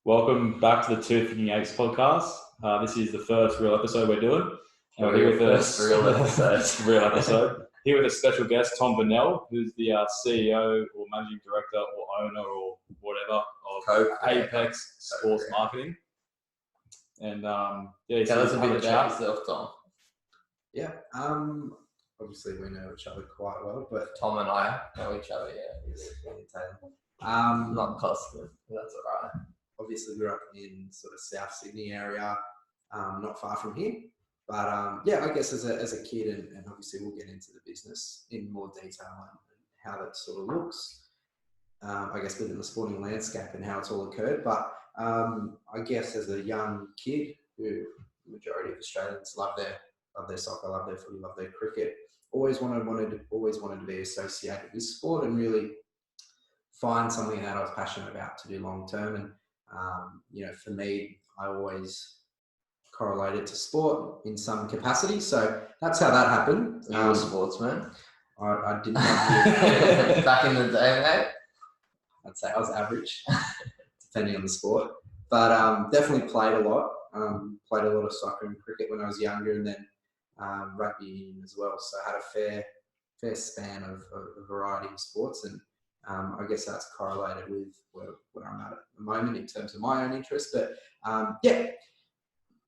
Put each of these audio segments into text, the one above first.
Welcome back to the Two Thinking Apes podcast. This is the first real episode we're doing. And we're here with real episode. real episode. Here with a special guest, Tom Bonnell, who's the CEO or managing director or owner or whatever of Apex Sports Marketing. And yeah, tell us a bit about yourself, Tom. Yeah, obviously we know each other quite well, but Tom and I know each other. Not closely, that's all right. Obviously grew up in sort of South Sydney area, not far from here. But yeah, I guess as a kid, and obviously we'll get into the business in more detail and how that sort of looks. I guess within the sporting landscape and how it's all occurred. But I guess as a young kid, who the majority of Australians love their soccer, love their footy, love their cricket, always wanted to be associated with sport and really find something that I was passionate about to do long term. And for me, I always correlated to sport in some capacity. So that's how that happened. You were a sportsman? I did not. Back in the day, mate? I'd say I was average, depending on the sport. But definitely played a lot. Played a lot of soccer and cricket when I was younger, and then rugby union as well. So I had a fair span of a variety of sports, and I guess that's correlated with where I'm at the moment in terms of my own interest. But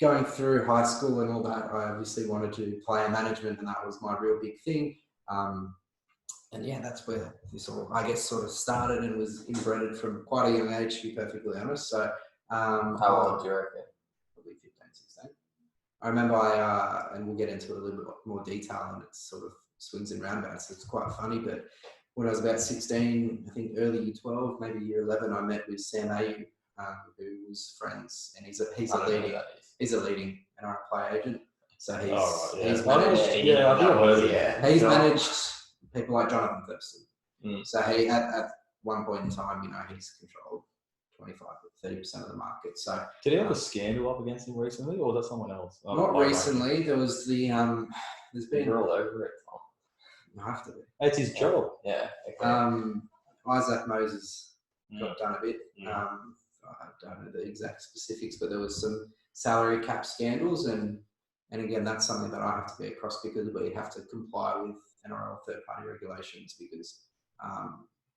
going through high school and all that, I obviously wanted to play management, and that was my real big thing. And yeah, that's where this all, I guess, sort of started and was inbred from quite a young age, to be perfectly honest. So, how old do you reckon? Probably 15, 16. I remember and we'll get into it a little bit more detail, and it's sort of swings and roundabouts. It's quite funny, but when I was about 16, I think early year 12, maybe year 11, I met with Sam Ayu, who was friends, and he's a leading NRL player agent. So he's managed people like Jonathan Thurston. So he at one point in time, he's controlled 25 to 30% of the market. So did he have a scandal up against him recently, or was that someone else? Not recently. There was the there's been all over it. I have to be. It's his job. Yeah. Okay. Isaac Moses got done a bit. I don't know the exact specifics, but there was some salary cap scandals, and again, that's something that I have to be across, because we have to comply with NRL third-party regulations, because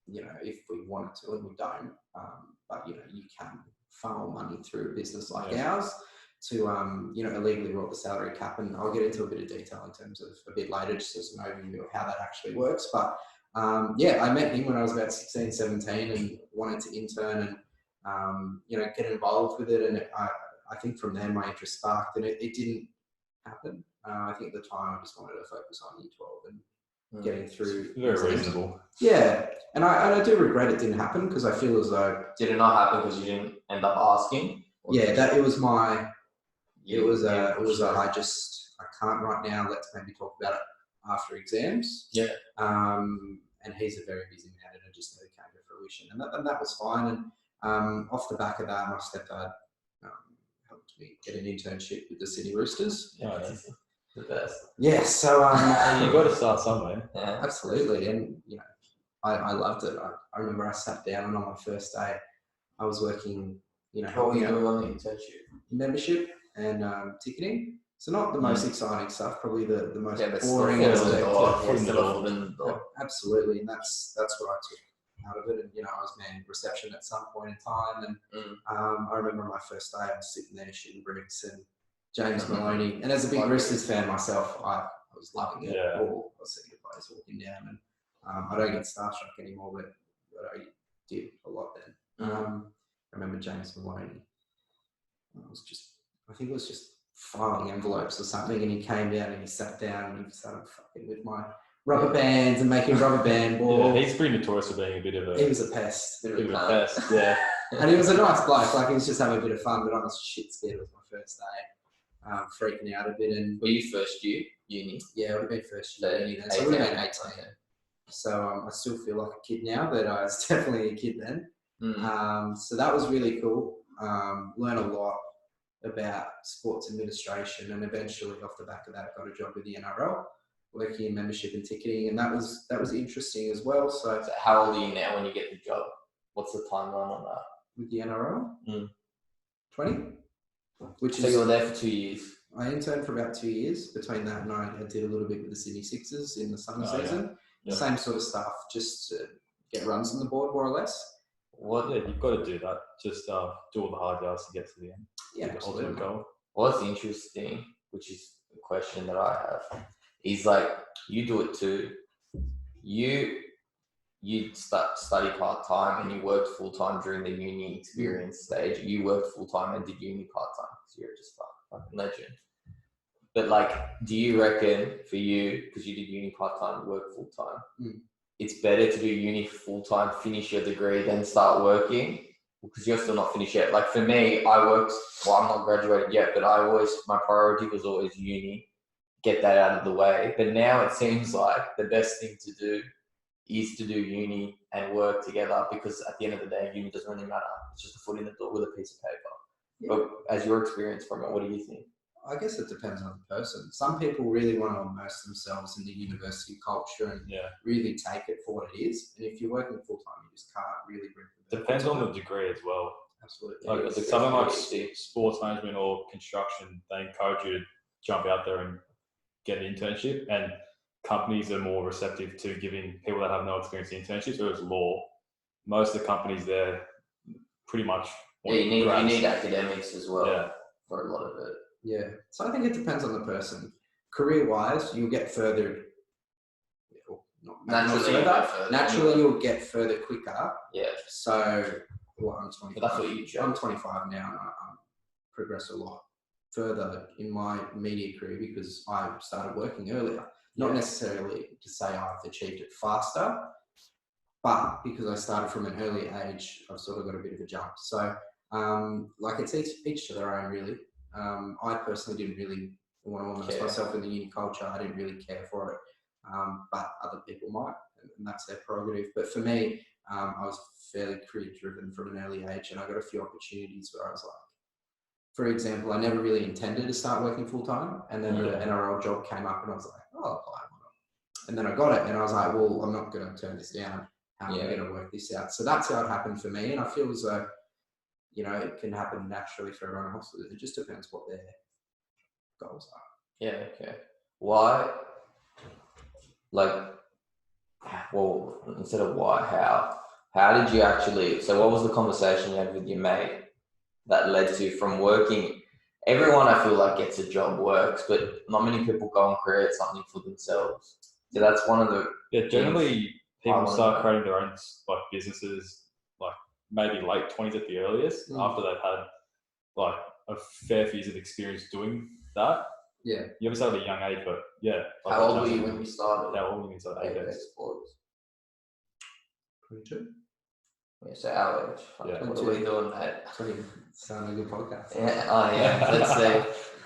if we wanted to, and we don't, but you can funnel money through a business like ours to illegally roll the salary cap, and I'll get into a bit of detail in terms of a bit later, just as an overview of how that actually works. But I met him when I was about 16, 17, and wanted to intern and get involved with it, and I think from there my interest sparked, and it didn't happen. I think at the time I just wanted to focus on year 12 and getting through. Very reasonable. Yeah, and I do regret it didn't happen, because I feel as though... Did it not happen because you didn't end up asking? It was I can't right now, let's maybe talk about it after exams. Yeah. And he's a very busy man, and it just never came to fruition. And that was fine. And off the back of that, my stepdad helped me get an internship with the Sydney Roosters. Yeah, that's the best. Yeah, so... you've got to start somewhere. Yeah, absolutely. And, I loved it. I remember I sat down, and on my first day, I was working, what were you doing on the internship? Membership and ticketing. So not the most exciting stuff, probably the most boring. Absolutely, and that's what I took out of it. And I was manning reception at some point in time, and I remember my first day, I was sitting there shooting bricks, and James Maloney. And as a big Roosters fan myself, I was loving it. Yeah. I was seeing the players walking down, and I don't get starstruck anymore, but I did a lot then. I remember James Maloney. I think it was just filing envelopes or something, and he came down and he sat down and he started fucking with my rubber bands and making rubber band balls. Yeah, he's pretty notorious for being a bit of a... He was a pest. Yeah. And he was a nice bloke. Like, he was just having a bit of fun, but I was shit scared. It was my first day. Freaking out a bit. And were you first year uni? Yeah, I would have been first year uni then. So I would have been 18. Okay. So I still feel like a kid now, but I was definitely a kid then. So that was really cool. Learned a lot about sports administration, and eventually off the back of that got a job with the NRL, working in membership and ticketing, and that was interesting as well. So how old are you now when you get the job? What's the timeline on that? With the NRL? 20, which So is you were there for 2 years. I interned for about 2 years. Between that and I did a little bit with the Sydney Sixers in the summer season. Yeah. Same sort of stuff, just to get runs on the board more or less. Yeah, you've got to do that. Just do all the hard yards to get to the end. Yeah, The absolutely. ultimate goal. What's interesting, which is a question that I have, is like you do it too. You study part-time and you worked full-time during the uni experience stage. You worked full-time and did uni part-time because you're just fucking legend. But like, do you reckon for you, because you did uni part-time and work full-time, it's better to do uni full-time, finish your degree, then start working? Because you're still not finished yet. Like for me, I worked, I'm not graduated yet, but my priority was always uni, get that out of the way. But now it seems like the best thing to do is to do uni and work together, because at the end of the day, uni doesn't really matter. It's just a foot in the door with a piece of paper. Yeah. But as your experience from it, what do you think? I guess it depends on the person. Some people really want to immerse themselves in the university culture and really take it for what it is. And if you're working full time, you just can't really bring it. Depends on the degree as well. Absolutely. Like something like sports management or construction, they encourage you to jump out there and get an internship, and companies are more receptive to giving people that have no experience internships. Whereas law, most of the companies there pretty much you need academics as well for a lot of it. Yeah, so I think it depends on the person. Career-wise, you'll get further. Naturally, you'll get further quicker. Yeah. So, I'm 25. But that's what you chose. I'm 25 now, and I progressed a lot further in my media career because I started working earlier. Not necessarily to say I've achieved it faster, but because I started from an early age, I've sort of got a bit of a jump. So, like it's each to their own, really. I personally didn't really want to immerse myself in the uni culture. I didn't really care for it, but other people might, and that's their prerogative. But for me, I was fairly career-driven from an early age, and I got a few opportunities where I was like, for example, I never really intended to start working full-time, and then the NRL job came up, and I was like, oh, I'll apply. And then I got it, and I was like, well, I'm not going to turn this down. How am I going to work this out? So that's how it happened for me, and I feel as though, it can happen naturally for everyone else. It just depends what their goals are. Yeah, okay. Why? Instead of why, how? How did you actually, so what was the conversation you had with your mate that led to from working? Everyone I feel like gets a job works, but not many people go and create something for themselves. So that's one of the... Yeah, generally people start creating their own businesses maybe late 20s at the earliest, after they've had a fair few years of experience doing that. Yeah. You obviously start at a young age, but how old were you when you started? How old were you when you started Apex Sports? 22. Yeah, so our age. What are we doing, mate? 20. Sound like a good podcast. Yeah. Let's say.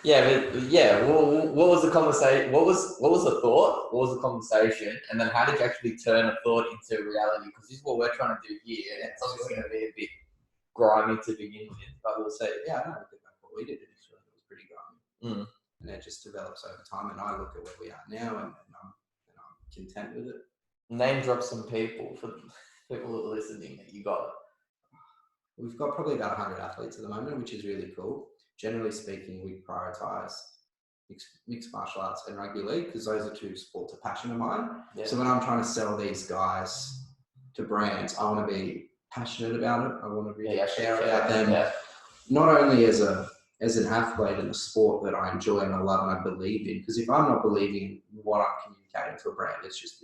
What was the conversation? What was the thought? What was the conversation? And then how did you actually turn a thought into reality? Because this is what we're trying to do here. And it's obviously going to be a bit grimy to begin with, but we'll see. Yeah, I don't think that's what we did initially. It was pretty grimy. And it just develops over time. And I look at where we are now, and I'm content with it. Name drop some people for people who are listening that you got. We've got probably about 100 athletes at the moment, which is really cool. Generally speaking, we prioritise mixed martial arts and rugby league because those are two sports of passion of mine. Yeah. So when I'm trying to sell these guys to brands, I want to be passionate about it. I want to really care about them, not only as an athlete in the sport that I enjoy and I love and I believe in. Because if I'm not believing in what I'm communicating to a brand, it's just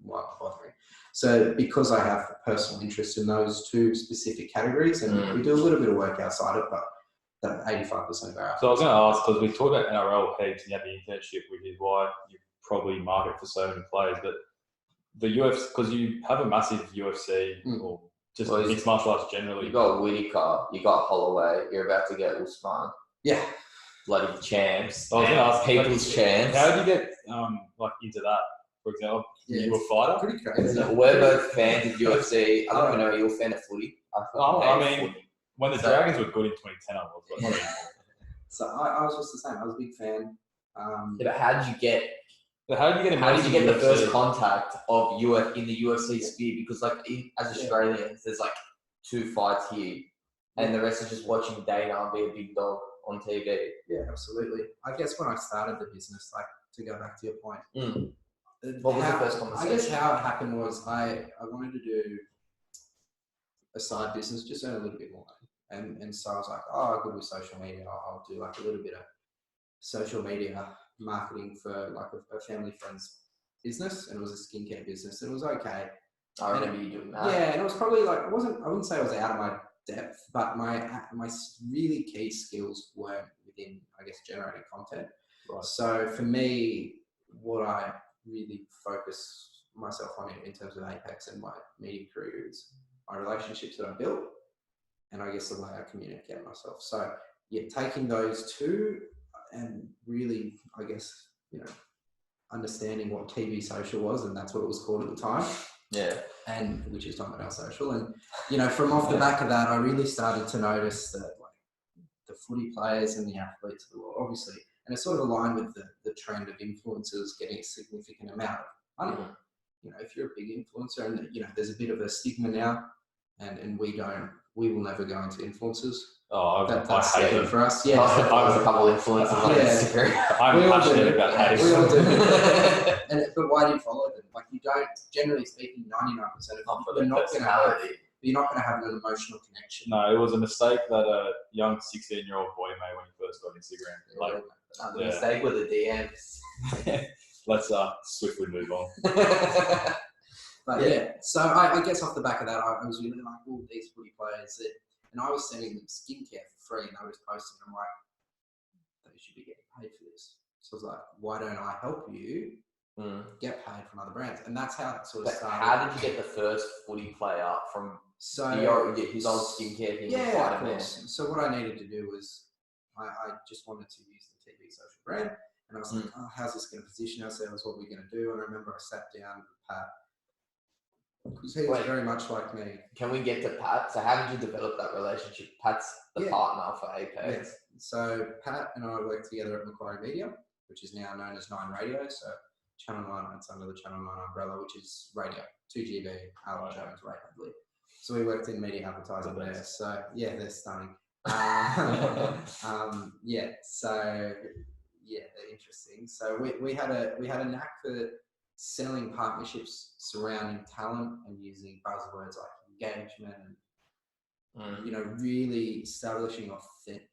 why not bothering. So because I have a personal interest in those two specific categories, and we do a little bit of work outside it, but that 85% of our... So I was going to ask, because we talked about NRL heaps and you had the internship, which is why you probably market for so many players, but the UFC, because you have a massive UFC or just mixed martial arts generally. You got Whittaker, you got Holloway, you're about to get Usman. Yeah. Bloody champs. I was going to ask, people's champs. How did you get into that? For example, you were a fighter? Pretty crazy. So we're both fans of UFC. I don't even know you're a fan of footy. When the Dragons were good in 2010, I was. But So I was just the same. I was a big fan. But how did you get the first contact of in the UFC sphere? Because as Australians, there's 2 fights here and the rest are just watching Dana be a big dog on TV. Yeah, absolutely. I guess when I started the business, like to go back to your point, what was the first conversation? I guess how it happened was I wanted to do a side business, just earn a little bit more money, and so I was like, oh, I'm good with social media. I'll do like a little bit of social media marketing for like a family friend's business, and it was a skincare business, and it was okay. I remember you doing that. Yeah, and it was probably like I wouldn't say I was out of my depth, but my really key skills weren't within, I guess, generating content. Right. So for me, what I really focus myself on in terms of Apex and my media career is my relationships that I built, and I guess the way I communicate myself. So yeah, taking those two and really, I guess, understanding what TV social was, and that's what it was called at the time. Yeah. And which is Bonnell social. And, from off the back of that, I really started to notice that like the footy players and the athletes of the world, obviously, and it's sort of aligned with the trend of influencers getting a significant amount of money. If you're a big influencer, and, there's a bit of a stigma now, and we will never go into influencers. Oh, that's I hate them for us. Yeah. I was a couple of influencers on Instagram. I'm passionate about hating. We all do. But why do you follow them? Like, you don't, generally speaking, 99% of people, you're not going to have an emotional connection. No, it was a mistake that a young 16-year-old boy made when he first got Instagram. The mistake with the DMs. Let's swiftly move on. But yeah, so I guess off the back of that, I was really like, oh, these footy players, and I was sending them skincare for free, and I was posting, I'm like, they should be getting paid for this. So I was like, why don't I help you get paid from other brands? And that's how it sort of started. How did you get the first footy player from his old skincare? Yeah, of course. So what I needed to do was, I just wanted to use the TV social brand, and I was like, oh, how's this going to position ourselves? What are we going to do? And I remember I sat down with Pat, because he was very much like me. Can we get to Pat? So how did you develop that relationship? Pat's the partner for Apex. Yeah. So Pat and I worked together at Macquarie Media, which is now known as 9 Radio. So Channel 9, it's under the Channel 9 umbrella, which is radio, 2GB, Alan Jones, Ray Hadley. So we worked in media advertising there. So yeah, they're stunning. They're interesting. So we had a knack for selling partnerships surrounding talent and using buzzwords like engagement and really establishing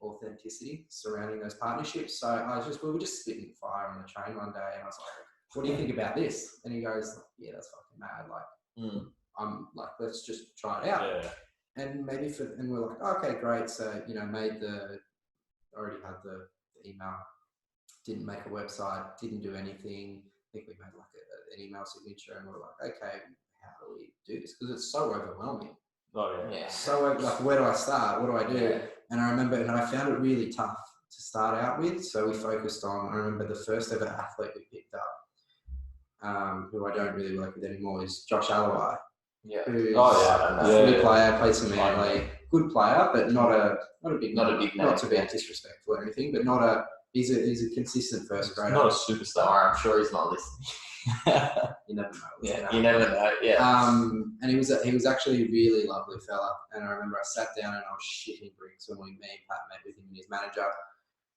authenticity surrounding those partnerships. So we were just spitting fire on the train one day, and I was like, what do you think about this? And he goes, yeah, that's fucking mad. Like, I'm like, let's just try it out. Yeah. And and we're like, okay, great. So, already had the email, didn't make a website, didn't do anything. I think we made like an email signature, and we're like, okay, how do we do this? Because it's so overwhelming. Oh yeah. So like, where do I start? What do I do? Yeah. And I remember, and I found it really tough to start out with. So we focused on, I remember the first ever athlete we picked up, who I don't really work with anymore, is Josh Holloway. Yeah. Who's a footy player, plays for Manly, good player, but not a big name. Not to be disrespectful or anything, but not a. He's a consistent first grader. Not a superstar. I'm sure he's not listening. You never know. You never know. Yeah. And he was actually a really lovely fella. And I remember I sat down and I was shitting bricks when me and Pat met with him and his manager,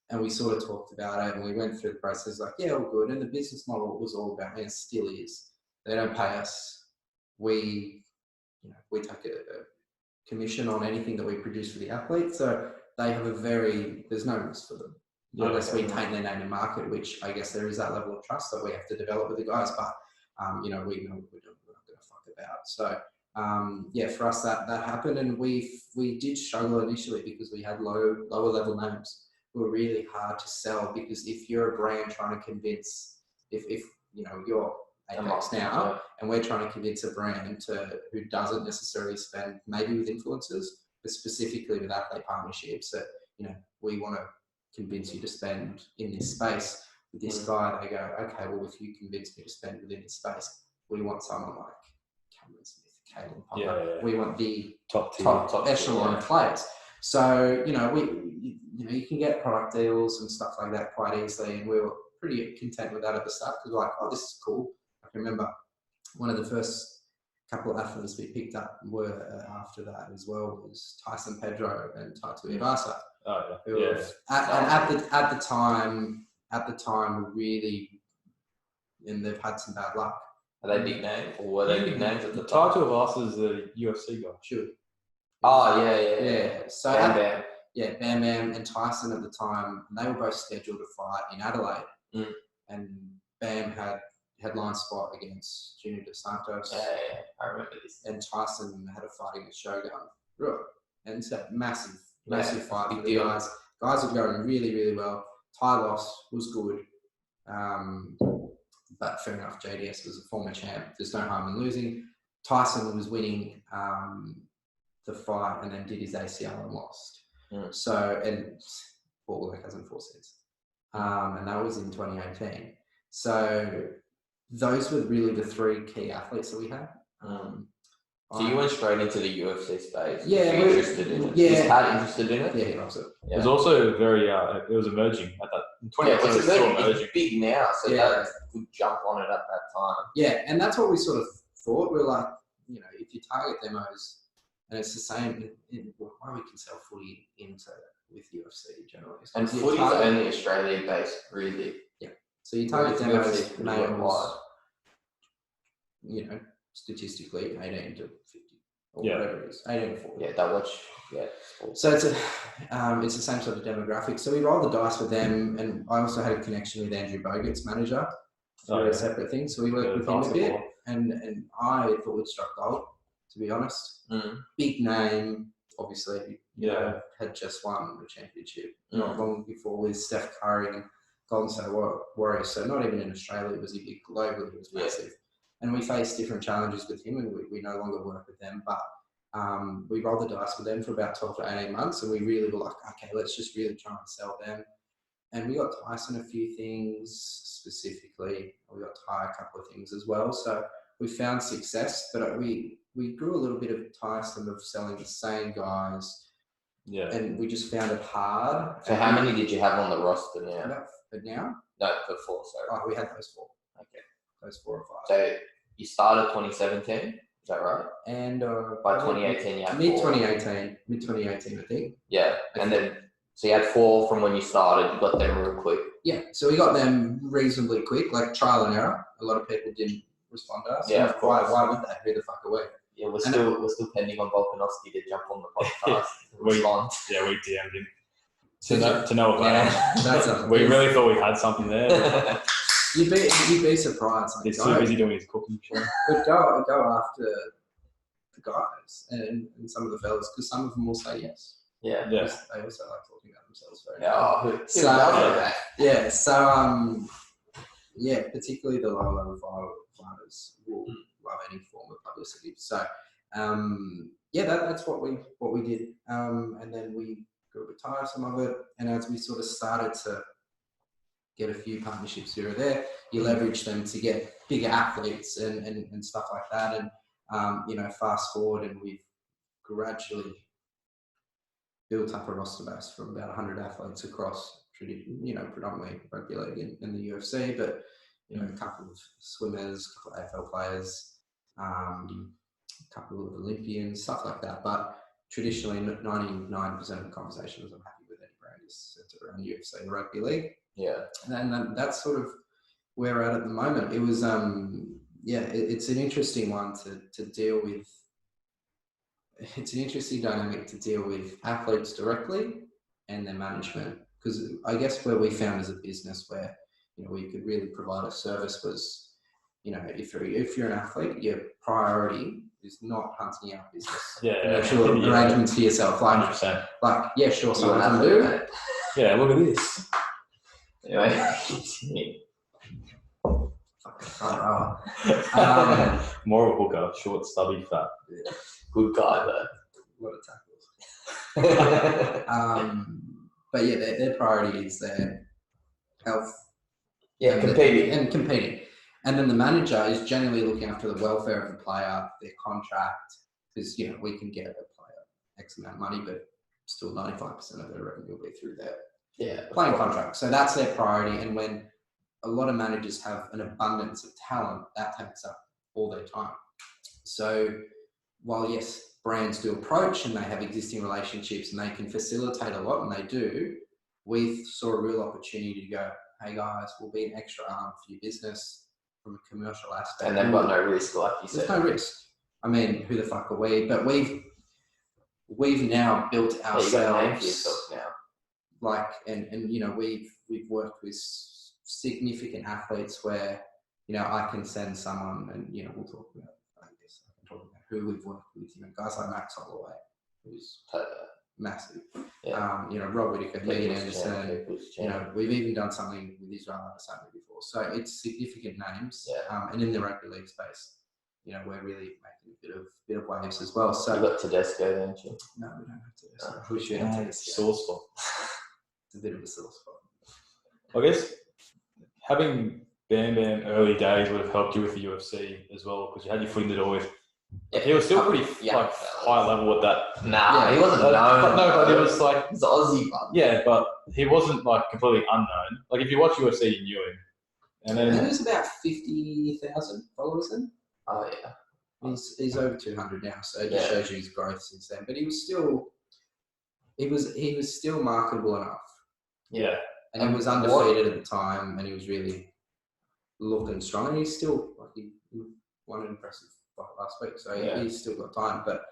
and we sort of talked about it, and we went through the process like, yeah, all good. And the business model was all about, and still is. They don't pay us. We take a commission on anything that we produce for the athlete. So they have there's no risk for them. Unless we take their name and market, which I guess there is that level of trust that we have to develop with the guys. But, we know what we're not going to fuck about. So, for us, that happened. And we did struggle initially because we had lower level names. We were really hard to sell, because if you're a brand trying to convince, if you're Apex now, and we're trying to convince a brand who doesn't necessarily spend, maybe with influencers, but specifically with athlete partnerships, that, we want to convince you to spend in this space with this guy. They go, okay, well, if you convince me to spend within this space, we want someone like Cameron Smith, Caelan Palmer. We want the top echelon players. So, you can get product deals and stuff like that quite easily, and we were pretty content with that at the start, because we're like, oh, this is cool. I can remember one of the first couple of athletes we picked up were after that as well was Tyson Pedro and Taitu Ivasa. Oh Who yeah. at the time were really, and they've had some bad luck. Are they big names, or were they big names at the Title time? of us is the UFC guy. Sure. Oh yeah. So Bam. Bam Bam and Tyson at the time, they were both scheduled to fight in Adelaide, and Bam had headline spot against Junior Dos Santos. Yeah, I remember this. And Tyson had a fight against Shogun. Right. And it's a massive fight for the deal. guys. Guys were going really, really well. Ty loss was good. But fair enough, JDS was a former champ. There's no harm in losing. Tyson was winning the fight and then did his ACL and lost. So, and all the cousins 4 sets. And that was in 2018. So those were really the 3 key athletes that we had. So you went straight into the UFC space? Yeah. Were you interested in it? Yeah. Was Pat interested in it? Yeah, he loves it. It was also very, it was emerging at that. In 2018, it was still emerging. It's big now, so that could jump on it at that time. Yeah, and that's what we sort of thought. We're like, you know, if you target demos, and it's the same in why we can sell footy with UFC generally. And footy is only Australia based, really. Yeah. So you target demos, males, you know, statistically 18 to 50 or whatever it is, 18 to 40. Yeah, that watch. Yeah. So it's the same sort of demographic. So we rolled the dice with them, and I also had a connection with Andrew Bogut's manager for a separate thing. So we worked with him a bit, and I thought we'd struck gold, to be honest. Big name, obviously. You know, had just won the championship not long before with Steph Curry and Golden State Warriors. So not even in Australia was he big. Globally, it was massive. And we faced different challenges with him, and we no longer work with them. But we rolled the dice with them for about 12 to 18 months, and we really were like, okay, let's just really try and sell them. And we got Tyson a few things specifically. We got Ty a couple of things as well. So we found success, but we grew a little bit of Tyson of selling the same guys. Yeah. And we just found it hard. So how many did you have on the roster now? But now? No, for 4, sorry. Oh, we had those 4. Okay. Those 4 or 5. So you started 2017, is that right? And by 2018 you had mid 2018, I think. Yeah, and then so you had 4 from when you started. You got them real quick. Yeah, so we got them reasonably quick, like trial and error. A lot of people didn't respond to us. Yeah, of course. Why would they? Who the fuck are we? Yeah, we're still pending on Volkanovski to jump on the podcast. Respond. We DM'd him to know about it. We really thought we had something there. You'd be surprised. Like, he's too busy doing his cooking show. But go after the guys and some of the fellas, because some of them will say yes. Yeah. They also like talking about themselves very much. Particularly the lower level fighters will love any form of publicity. So that's what we did. And then we could retire some of it, and as we sort of started to get a few partnerships here or there, you leverage them to get bigger athletes and stuff like that. And, fast forward, and we've gradually built up a roster base from about 100 athletes across, predominantly rugby league in the UFC, but, a couple of swimmers, a couple of AFL players, a couple of Olympians, stuff like that. But traditionally, 99% of the conversations I'm happy with any brand is centered around UFC and rugby league. Yeah. And that's sort of where we're at the moment. It was, it's an interesting one to deal with. It's an interesting dynamic to deal with athletes directly and their management. Because I guess where we found as a business where, we could really provide a service was, if you're an athlete, your priority is not hunting out business. Arrangements for yourself. Like, 100%. Like, yeah, sure, someone can do it. Yeah, look at this. More of a hooker, short, stubby, fat. Yeah. Good guy though. A lot of tackles. But yeah, their priority is their health. Yeah, competing. And then the manager is generally looking after the welfare of the player, their contract, because we can get a player X amount of money, but still 95% of their revenue will be through their playing contract. So that's their priority. And when a lot of managers have an abundance of talent, that takes up all their time. So while yes, brands do approach and they have existing relationships and they can facilitate a lot, and they do, we saw a real opportunity to go, hey guys, we'll be an extra arm for your business from a commercial aspect. And they've got no risk, like you said. There's no risk. I mean, who the fuck are we? But we've now built ourselves. You got a name for yourself now. Like, and you know, we've worked with significant athletes where, you know, I can send someone, and you know, we'll talk about, I guess I can talk about who we've worked with, you know, guys like Max Holloway, who's massive. Yeah. You know, Rob Whittaker, Megan Anderson, you know, we've even done something with Israel Adesanya before. So it's significant names. Yeah. And in the rugby league space, you know, we're really making a bit of waves as well. So you got Tedesco, don't you? No, we don't have Tedesco. We should have Tedesco. Sore spot. It's a bit of a sore spot. I guess having Bam Bam early days would have helped you with the UFC as well, because you had your foot in the door with. Yeah. He was still pretty like high level at that. Nah, he wasn't known. But he was like he's Aussie, but yeah, but he wasn't like completely unknown. Like if you watch UFC, you knew him. And then there's about 50,000 followers in. oh yeah, He's over 200 now, so it just shows you his growth since then. But he was still marketable enough. Yeah. And he was undefeated at the time, and he was really looking strong. And he's still like he won an impressive fight last week, so he's still got time. But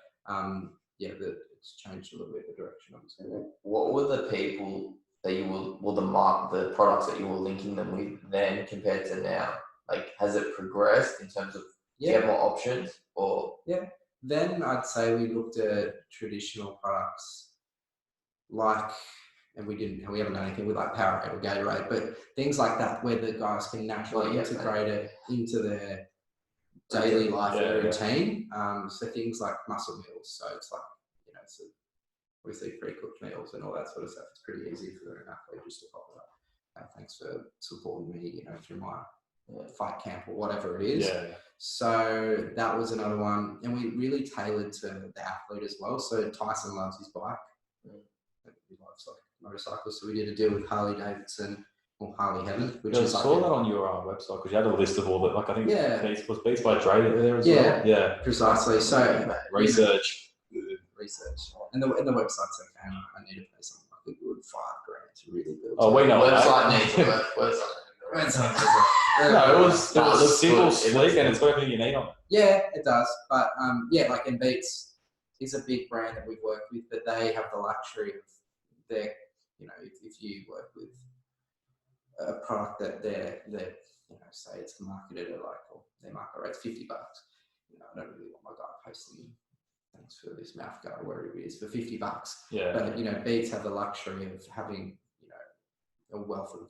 it's changed a little bit the direction of his career. What were the people that you were, the products that you were linking them with then compared to now? Like, has it progressed in terms of do you have more options or? Yeah. Then I'd say we looked at traditional products like, and we haven't done anything with like Powerade or Gatorade, but things like that where the guys can naturally integrate it into their daily life and routine. So things like muscle meals. So it's like, you know, it's obviously pre-cooked meals and all that sort of stuff. It's pretty easy for an athlete just to pop it up. Thanks for supporting me, you know, through my fight camp or whatever it is. Yeah. So that was another one. And we really tailored to the athlete as well. So Tyson loves his bike. He loves like motorcycles. So we did a deal with Harley Davidson or Harley Heaven, which is I saw that on your website because you had a list of all the, like I think Beats by Dre there as well. Yeah, precisely. So research. And the website's okay. I need to pay something like a good $5,000 to really build. Oh, we know website needs to work. No, it was simple, sleek, and it's got everything you need on it. Yeah, it does. But like in Beats is a big brand that we've worked with, but they have the luxury of their, you know, if you work with a product that they're you know, say it's marketed at like, or their market rate's $50. You know, I don't really want my guy posting thanks for this mouth guard, wherever it is, for $50. Yeah. But you know, Beats have the luxury of having, you know, a wealth of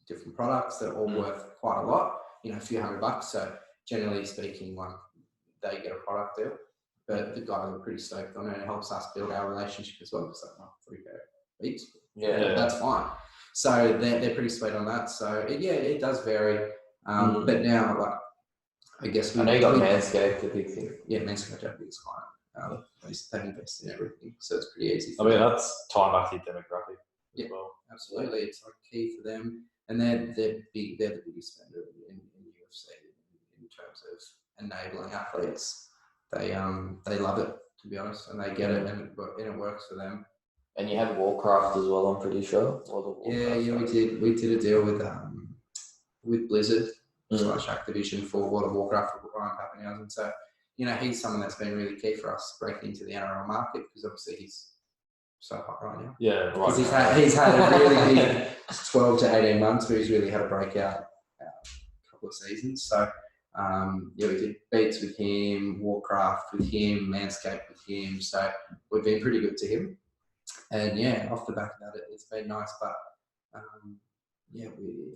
different products that are all worth quite a lot, you know, a few $100. So generally speaking, like they get a product deal, but the guys are pretty stoked on it. It helps us build our relationship as well. Because like, free pair of Beats, that's fine. So they're pretty sweet on that. So it does vary. But now, like, I guess I know you got Manscaped, the big thing. Yeah, Manscaped are our biggest client. They invest in everything, so it's pretty easy. I mean, that's time back to your demographic. Yeah, well. Absolutely. It's like key for them, and they're big. They're the biggest spender in UFC in terms of enabling athletes. They love it, to be honest, and they get it, and it works for them. And you had Warcraft as well, I'm pretty sure. We did a deal with Blizzard / Activision for World of Warcraft for Ryan Papenhuyzen. So, you know, he's someone that's been really key for us breaking into the NRL market because obviously he's so hot right now. Yeah, right. Because he's had a really big 12 to 18 months where he's really had a breakout couple of seasons. So, we did Beats with him, Warcraft with him, Manscaped with him. So we've been pretty good to him. And off the back of that, it's been nice. But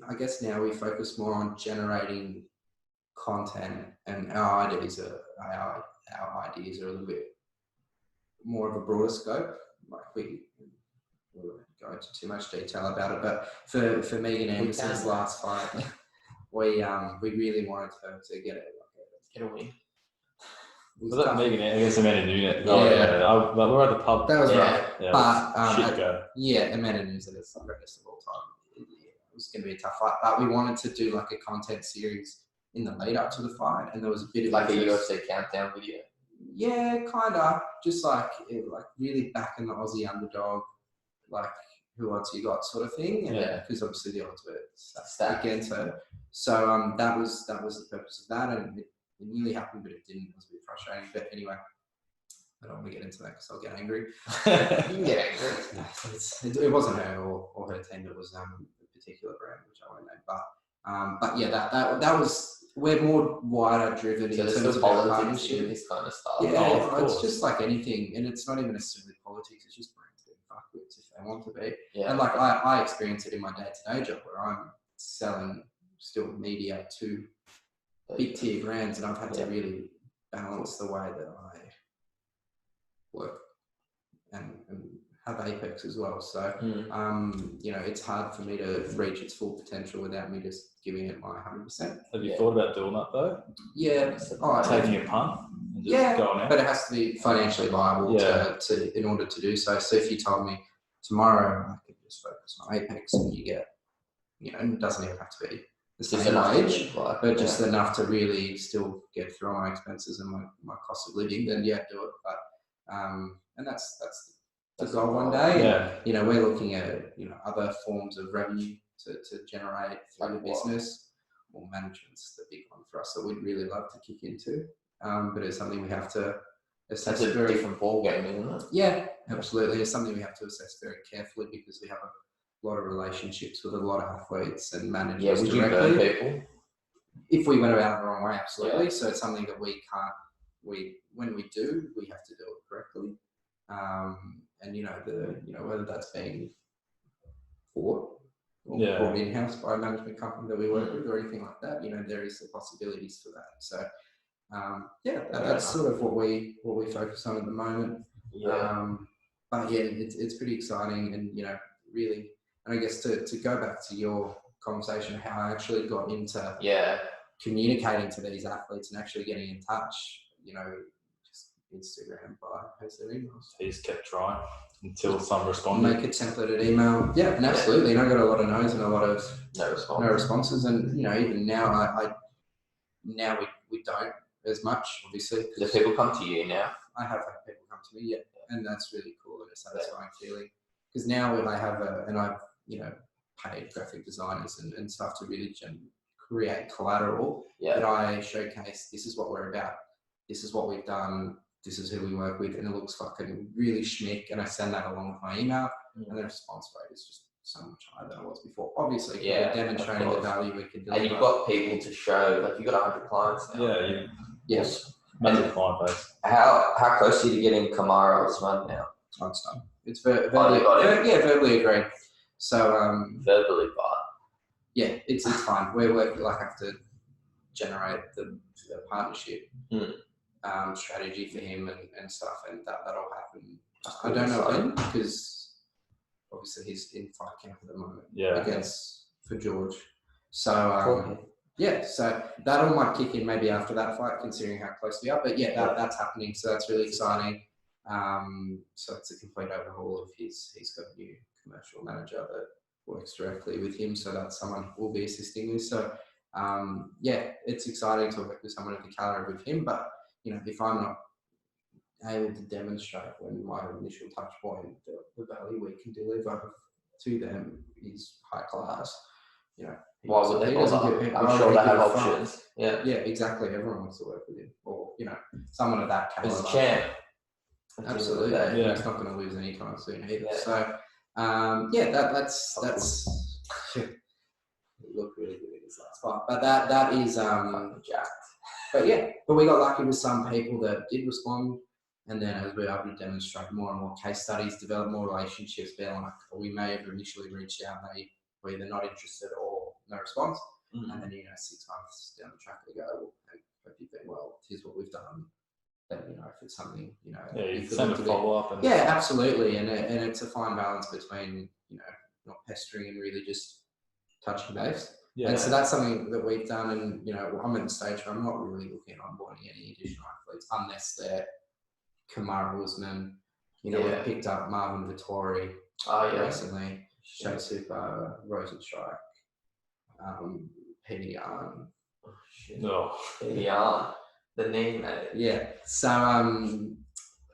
I guess now we focus more on generating content, and our ideas are a little bit more of a broader scope. Like we won't go into too much detail about it, but for Megan Anderson's last fight, we really wanted her to get a win. Was that Megan against Amanda Nunes? Yeah. We're at the pub. That was right. Yeah, but Amanda Nunes is the greatest of all time. It was going to be a tough fight, but we wanted to do like a content series in the lead up to the fight, and there was a bit of like a interest. UFC countdown video. Yeah, kind of. Just like really backing the Aussie underdog, like who odds you got sort of thing. And because obviously the odds were stacked against her. So that was the purpose of that, and it nearly happened, but it didn't. It was a bit frustrating. But anyway, I don't want to get into that because I'll get angry. You can get angry. It wasn't her or her team. It was a particular brand, which I won't name. But yeah, that was. We're more wider driven So in there's terms of politics partnership. in this kind of stuff. Yeah, it's just like anything, and it's not even necessarily politics. It's just brands being fucked with if they want to be. Yeah. And like I experience it in my day-to-day job where I'm selling still media to big tier brands, and I've had to really balance the way that I work and have Apex as well. So it's hard for me to reach its full potential without me just giving it my 100%. Have you thought about doing that though? Yeah. Taking a punt and just going out? But it has to be financially viable to in order to do so. So if you told me tomorrow I could just focus on Apex and you get, it doesn't even have to be the same wage, but just enough to really still get through my expenses and my cost of living, then do it. But and that's the goal one day. Yeah. And, we're looking at other forms of revenue to generate through the business. Or management's the big one for us that we'd really love to kick into. But it's something we have to assess. That's a different ball game, isn't it? Yeah, absolutely. It's something we have to assess very carefully because we have a lot of relationships with a lot of athletes and managers. Yeah, would you burn people? If we went about it the wrong way, absolutely. So it's something that we can't. When we do, we have to do it correctly. And whether that's being bought or brought in-house by a management company that we work with or anything like that, there is the possibilities for that. So that's sort of what we focus on at the moment. But yeah, it's pretty exciting, and really, and I guess to go back to your conversation, how I actually got into communicating to these athletes and actually getting in touch, just Instagram by posted emails. He's kept trying until some responded. Make a templated email. Yeah, and absolutely. And I got a lot of no's and a lot of no responses. And even now, we don't as much, obviously. Do people come to you now? I have had people come to me, and that's really cool and a satisfying feeling. Because now I have I've paid graphic designers and stuff to really create collateral that I showcase. This is what we're about. This is what we've done. This is who we work with, and it looks fucking really schmick. And I send that along with my email, and the response rate is just so much higher than it was before. Obviously, we're demonstrating the value we can deliver. And you've got people to show, like you've got 100 clients now. Yes. Massive client base. How close are you to getting Kamaro's money now? Oh, it's done. It's verbally agreed. So verbally, but yeah, it's fine. We're working. I have to generate the partnership strategy for him and stuff, and that'll happen. I don't know when, because obviously he's in fight camp at the moment for George. So so that all might kick in maybe after that fight, considering how close we are. But that's happening, so that's really exciting. So it's a complete overhaul of he's got a new commercial manager that works directly with him, so that's someone we'll be assisting with. So it's exciting to work with someone of the caliber of him. But if I'm not able to demonstrate when my initial touch point the value we can deliver to them is high class, why would they bother? I'm sure they have options. Yeah, exactly. Everyone wants to work with him, or someone of that caliber. He's a champ. Absolutely, he's not going to lose anytime soon either. So, that's it looked really good in his last fight. But that is jacked. But we got lucky with some people that did respond, and then as we were able to demonstrate more and more case studies, develop more relationships, we may have initially reached out, they were either not interested or no response, and then 6 months down the track they go, well, hope you've been well. Here's what we've done. Then if it's something you send a follow up. Absolutely, and it's a fine balance between not pestering and really just touching base. And so that's something that we've done, and I'm at the stage where I'm not really looking at onboarding any additional athletes unless they're Kambosos. We've picked up Marvin Vittori recently, Shay Super, Rosenstrike, Peter Yarn, Oh, shit. No. Yeah. The name, mate. Yeah. So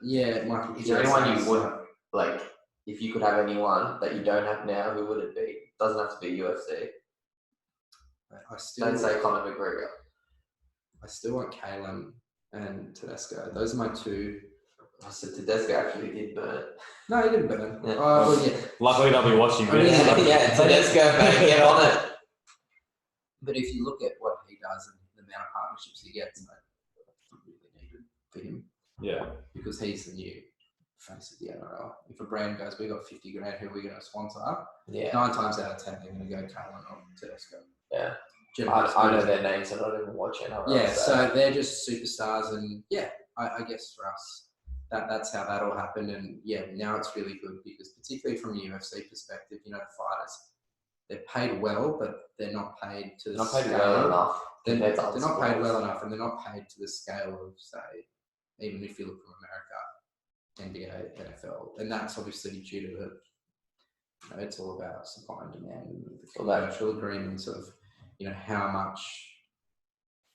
yeah, Michael. Is there anyone you would like? If you could have anyone that you don't have now, who would it be? Doesn't have to be UFC. Don't say Conor McGregor. I still want Kalen and Tedesco. Those are my two. Oh, so Tedesco actually did burn. No, he didn't burn. Yeah. Well, yeah. Luckily, they'll be watching this. Yeah, Tedesco, man, get on it. But if you look at what he does and the amount of partnerships he gets, it's not really needed for him. Yeah. Because he's the new face of the NRL. If a brand goes, we got 50 grand, who are we going to sponsor? Yeah. 9 times out of 10, they're going to go Kalen or Tedesco. Yeah. I know their names, and I don't even watch NRL. Yeah, so they're just superstars, and yeah, I guess for us, that's how that all happened. And yeah, now it's really good because particularly from a UFC perspective, you know, the fighters, they're paid well, but they're not paid to the scale. Well enough. They're not paid well enough, and they're not paid to the scale of, say, even if you look from America, NBA, NFL, and that's obviously due to the, you know, it's all about supply and demand and the commercial agreements of, you know, how much,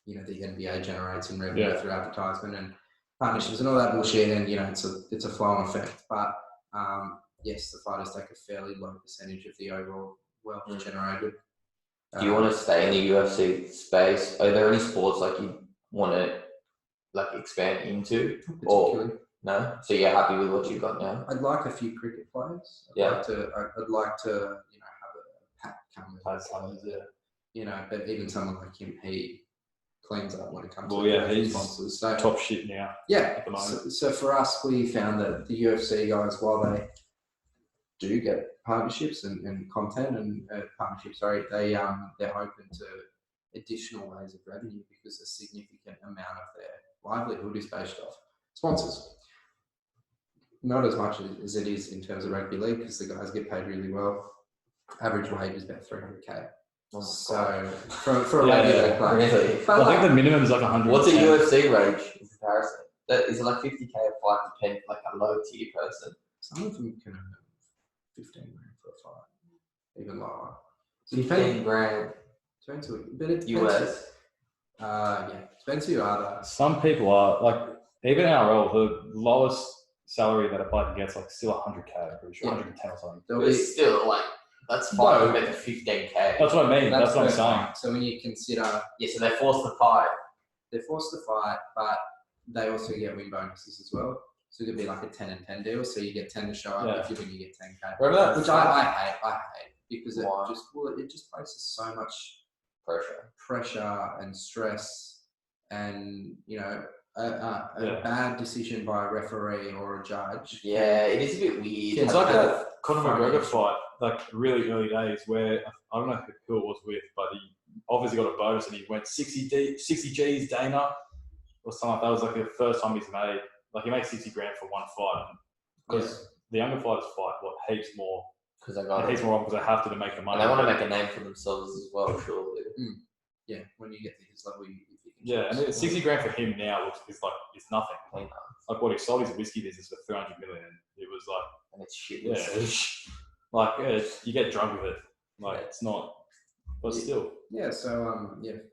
you know, the NBA generates in revenue through advertisement and partnerships and all that bullshit, and you know, it's a flow-on effect. But yes, the fighters take a fairly low percentage of the overall wealth generated. Do you want to stay in the UFC space? Are there any sports like you want to like expand into, or no? So you're happy with what you've got now? I'd like a few cricket players. I'd like to, you know, have a Pat Cummins. You know, but even someone like him, he cleans up when it comes to he's sponsors. So top shit now. Yeah. At the moment. So for us, we found that the UFC guys, while they do get partnerships and content and partnerships, they're open to additional ways of revenue because a significant amount of their livelihood is based off sponsors. Not as much as it is in terms of rugby league because the guys get paid really well. Average wage is about $300K. Oh, so for a regular player, really? I think the minimum is like 100. What's a UFC wage in comparison? Is it like 50K a fight, depend like a low tier person? Some of them can earn 15 grand for a fight, even lower. 15 grand. Depends who, but it depends. US. Depends who you are though. Some people are like even NRL, the lowest salary that a player gets like still 100K. I'm pretty sure 110 or something. But it's still like. That's fine. We make 15K. That's what I mean. That's what I'm saying. So when you consider, so they're forced to fight. They're forced to fight, but they also get win bonuses as well. So it could be like a 10 and 10 deal. So you get 10 to show up. If you win, you get 10K. Remember that? Which I hate because it just places so much pressure and stress, and you know. A bad decision by a referee or a judge. Yeah, it is a bit weird. It's like that Conor McGregor fight, like really early days, where I don't know who it was with, but he obviously got a bonus and he went 60 G's Dana or something like that. That was like the first time he's made. Like he makes 60 grand for one fight because the younger fighters fight heaps more. Because they got heaps more because they have to make the money. And they want to make a name for themselves as well, surely. Yeah, when you get to his level, and 60 grand for him now is nothing. Like what he sold his whiskey business for 300 million. It was like, and it's shit. You get drunk with it. Like it's not, but still. Yeah. So it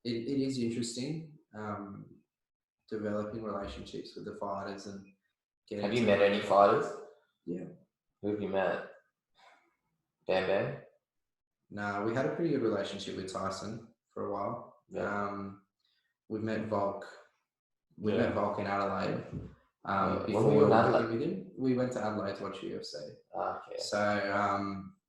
is interesting developing relationships with the fighters and getting. Have you met any fighters? Yeah. Who have you met? Bam Bam. No, we had a pretty good relationship with Tyson for a while. Yeah. We've met Volk. We met Volk in Adelaide. Before we were in Adelaide? With him. We went to Adelaide to watch UFC. Okay. So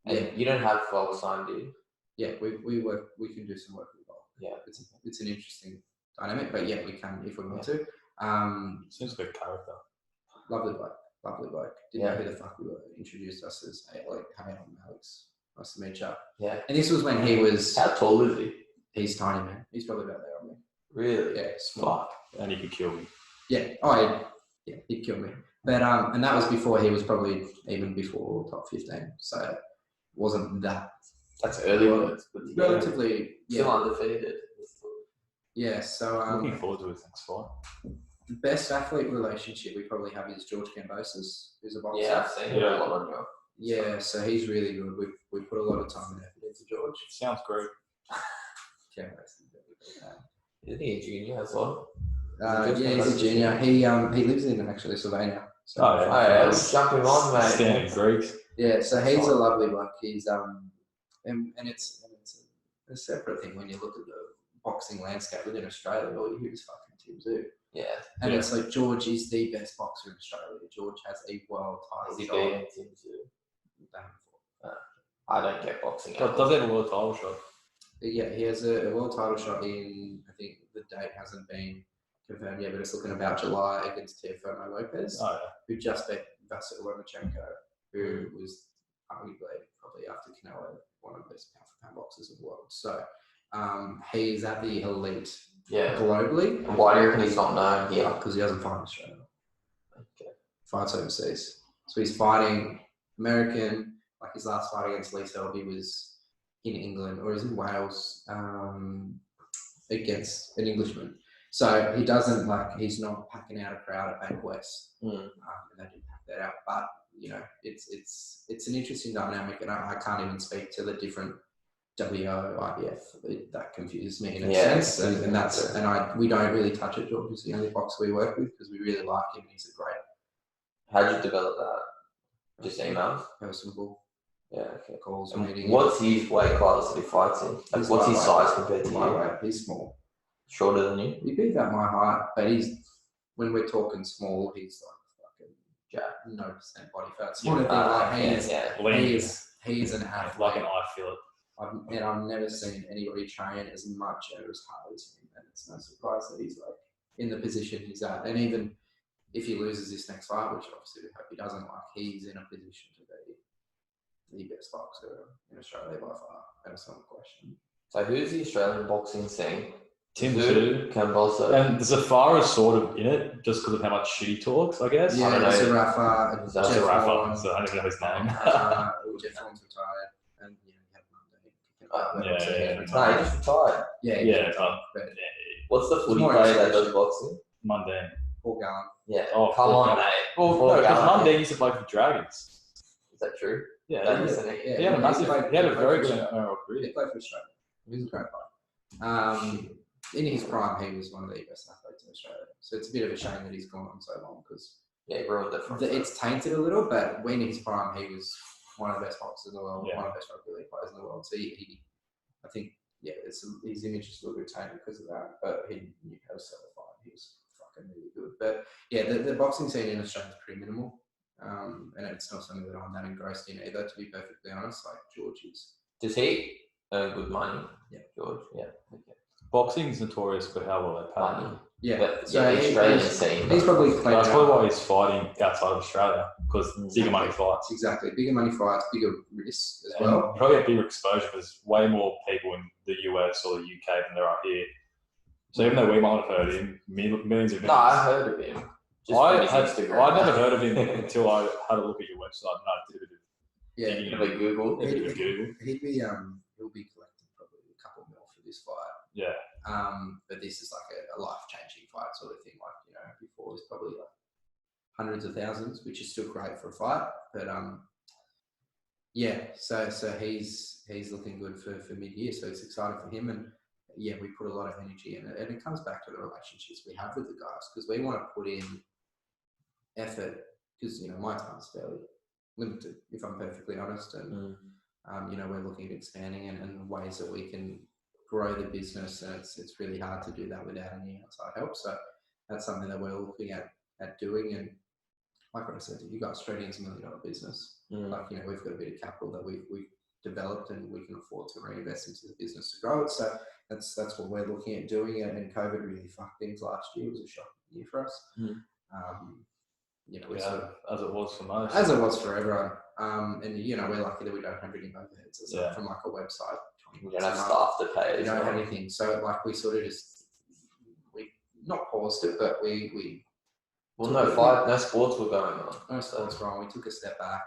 you don't have Volk signed, do you? Yeah, we work. We can do some work with Volk. Yeah, it's an interesting dynamic, but yeah, we can if we want to. Seems like a character. Lovely bloke. Didn't know who the fuck we were. Introduced us as hey, I'm Alex. Nice to meet you. Yeah. And this was when he was. How tall is he? He's tiny, man. He's probably about there on me. Really? Yeah, small. And he could kill me. Yeah. Oh, yeah. He'd kill me. But and that was before he was probably even before top 15. So it wasn't that. That's early words. Relatively. Still undefeated. Yeah. So looking forward to his next fight. The best athlete relationship we probably have is George Kambosos, who's a boxer. Yeah, I've seen him a lot on your. Yeah, so he's really good. We put a lot of time and effort into George. Sounds great. Isn't he a junior as well? Yeah, he's a junior. He lives in actually Sylvania. So Let's jump him on, mate. Standing Greeks. Yeah, so he's a lovely bloke. He's and it's a separate thing when you look at the boxing landscape within Australia. All you hear is fucking Tim Zoo. Yeah. And it's like George is the best boxer in Australia. George has a world title. Has he shot. beaten Tim Zoo? I don't get boxing. Does he have a world title shot? Yeah, he has a world title shot in, I think the date hasn't been confirmed yet, but it's looking about July against Teofimo Lopez, who just beat Vasyl Lomachenko, who was arguably, probably after Canelo, one of the best pound-for-pound boxers in the world. So he is at the elite globally. And why do you reckon he's not known here? Because he doesn't fight in Australia. Okay. Fights overseas. So he's fighting American, like his last fight against Lee Selby was in England, or is in Wales, against an Englishman. So he doesn't he's not packing out a crowd at Bank West, and they didn't pack that out. But it's an interesting dynamic, and I can't even speak to the different WO, IBF. That confuses me in a sense, and we don't really touch it. George is the only boxer we work with because we really like him, and he's a great. How did you develop that? Just emails? Personable. Yeah, okay. Calls, meetings. What's his weight class that he fights in? Like, what's his size compared to you? He's small. Shorter than you? He'd be about my height, but when we're talking small, he's like fucking no percent body fat. It's one of the things, he is an athlete. Like an eye fillet. I've never seen anybody train as much or as hard as him, and it's no surprise that he's like in the position he's at. And even if he loses this next fight, which obviously we hope he doesn't, he's in a position to be the best boxer in Australia by far. That's not a question. So who's the Australian boxing scene? Tim Zoo, Kambosos. And the Zafar is sort of in it just because of how much shit he talks, I guess. Yeah, Zarafa, so I don't even know his name. Jeff Horn's retired, and he had Monday. No, he just retired. What's the footy player that does boxing? Mundane. Paul Gallen. Yeah. Oh, come on, mate. Well, no, because Mundane used to play for Dragons. Is that true? Yeah, he had a massive. He had a very good NRL career. He played for Australia. He was a great player. In his prime, he was one of the best athletes in Australia. So it's a bit of a shame that he's gone on so long because he ruined it. It's tainted a little, but when in his prime, he was one of the best boxers in the world, one of the best rugby league players in the world. So I think, his image is a little bit tainted because of that. But he knew how to sell the fight. He was fucking really good. But the boxing scene in Australia is pretty minimal. And it's not something that I'm that engrossed in either, to be perfectly honest, like George is. Does he earn good money? Yeah. George? Yeah. Okay. Boxing's notorious for how well they pay. Money. Yeah. But the Australian scene. He's probably that's probably why he's fighting outside of Australia, because bigger money fights. Exactly. Bigger money fights, bigger risk as well. Probably a bigger exposure because way more people in the US or the UK than there are here. So even though we might have heard of him, millions of people. No, I heard of him. I'd never heard of him until I had a look at your website and I did a bit of digging. Like Google. He'll be collecting probably a couple mil for this fight. Yeah. But this is like a life-changing fight sort of thing. Before it's probably like hundreds of thousands, which is still great for a fight. But so he's looking good for mid-year. So it's exciting for him, and we put a lot of energy in it, and it comes back to the relationships we have with the guys because we want to put in effort because my time's fairly limited, if I'm perfectly honest, and we're looking at expanding and ways that we can grow the business, and it's really hard to do that without any outside help. So that's something that we're looking at doing, and like what I said, you guys, trading is $1 million business. We've got a bit of capital that we've developed, and we can afford to reinvest into the business to grow it. So that's what we're looking at doing, and COVID really fucked things last year. It was a shocking year for us. As it was for most. As it was for everyone. And we're lucky that we don't have any overheads aside from like a website. We don't have staff to pay. We don't have anything. So we sort of we not paused it, but we no sports were going on. No sports were on. We took a step back.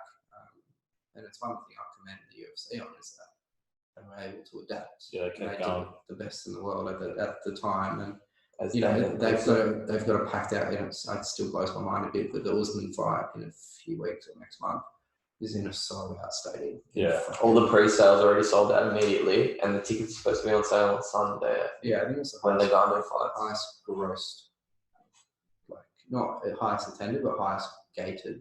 And it's one thing I commend the UFC on is that they were able to adapt. Yeah, they did the best in the world at the time, and As they've got a packed out. It still blows my mind a bit, but the Usman fight in a few weeks or next month is in a sold out stadium. Yeah. All the pre-sales already sold out immediately, and the tickets are supposed to be on sale on Sunday. Yeah, I think it's when they go into fights. highest grossed, like not highest attended, but highest gated